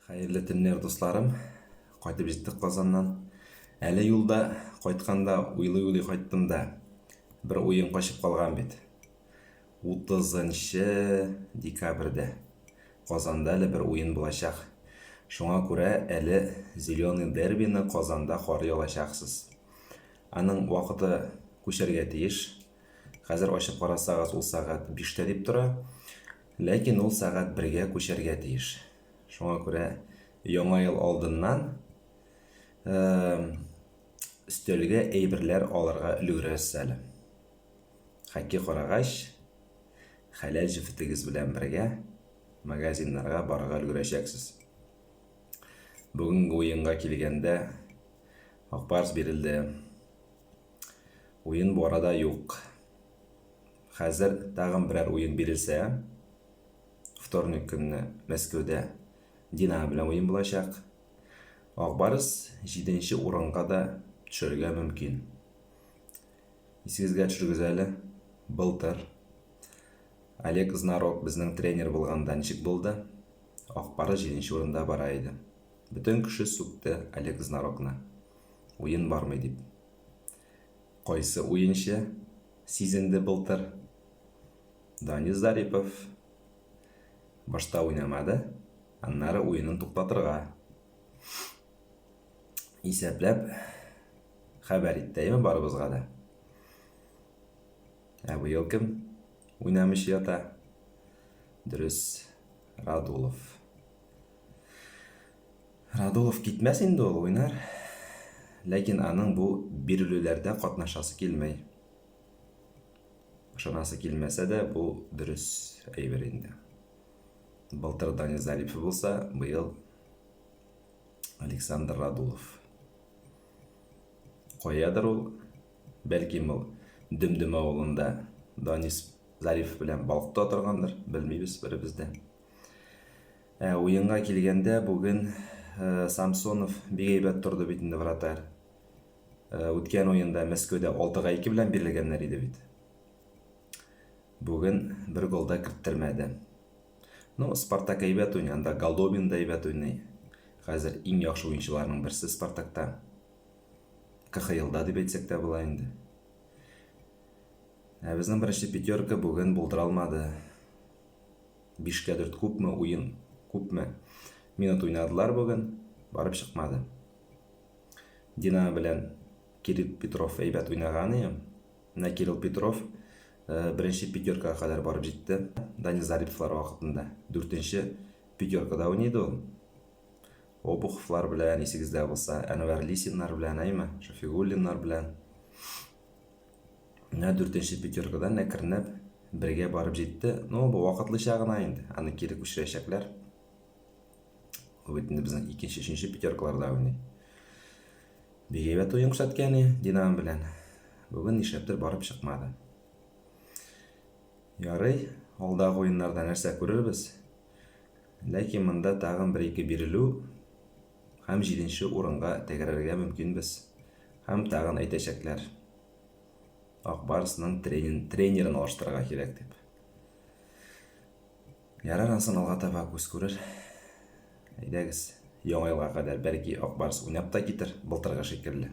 Хайырлы түннер достарым, қайтып жеттік Қазаннан. Әлі юлда қайтқанда уйлай қайттым да, бір ойын қашып қалған бет. 30 декабрьде Қазанда әлі бір ойын болашақ. Шоңа күрә әлі зеленый дербіні Қазанда қорый олашақсыз. Аның уақыты көшерге тиеш. Қазір ашып қарасағыз ол сағат 5-те деп тұра, ләкин ол сағат 1-ге көшерге тиеш. Шоңа күрә яңа ел алдыннан үстелге әйберләр алырга өлгерәсез әле. Хәкки карагач, хәләл җефетегез белән бергә магазиннарга барырга өлгерәчәксез. Бүгенге уенга килгәндә Акбарс бирелде. Уен бу арада юк. Хәзер тагын берәр уен бирелсә, вторник көнне Мәскәүдә Динамо белән уен булачак. Акбарс 7-нче урынга да төшәргә мөмкин. Исегезгә төшерегез әле, былтыр Олег Знарок безнең тренер булганда ничек булды? Акбарс 7-нче урында бара иде. Бөтен кеше сүкте Олег Знарокны. Уен бармый дип. Кайсы уенчы сизенде былтыр? Данис Зарипов башта уйнамады. Аннары уенын туктатырга исәпләп хәбәр иттеме барыбызга да. Быел кем уйнамыйча ята? Дөрес, Радулов. Радулов китмәс инде ул уйнар. Ләкин аның бу бирелүләрдә катнашасы килмәй. Ышанасы килмәсә дә, бу дөрес әйбер инде. Былтыр Данис Зарипов булса, быел Александр Радулов. Каядыр ул, бәлким ул Дөмдөм авылында Данис Зарипов белән балыкта торгандыр, белмибез беребез дә. Уенга килгәндә бүген Самсонов бик әйбәт торды бит инде вратарь. Үткән уенда Мәскәүдә 6-2 белән бирелгәннәр иде бит. Бүген бер гол да керттермәде. Спартак әйбәт уйный, анда Голдобин да әйбәт уйный. Хәзер иң яхшы уенчыларның берсе Спартакта. КХЛда дип әйтсәк тә була инде. Безнең беренче пятерка бүген булдыра алмады. 5-4 күпме уен, күпме минут уйнадылар бүген, барып чыкмады. Динамо белән Кирилл Петров әйбәт уйнаган. Кирилл Петров беренче пятеркага кадәр барып җитте. Данис Зариповлар вакытында 4-нче пятеркада уйнады ул. Обуховлар белән, исегездә булса, Әнвәр Лисиннар белән, Шафигуллиннар белән. 4-нче пятеркадан әкренләп бергә барып җитте. Бу вакытлыча гына инде. Аны кире күчерәчәкләр. Ул бит инде безнең 2-нче, 3-нче пятеркаларда уйный. Бик әйбәт уен күрсәткән Динамо белән. Бүген нишләптер барып чыкмады. Ярый, алдагы уеннарда нәрсә күрербез. Ләкин монда тагын 1-2 бирелү һәм 7-нче урынга тәгәрәргә мөмкинбез. Һәм тагын әйтәчәкләр. Акбарсның тренерын алыштырырга кирәк дип. Ярар, ансын алга таба күз күрер. Әйдәгез, яңа елга кадәр бәлки Акбарс уйнап та китер, былтыргы шикелле.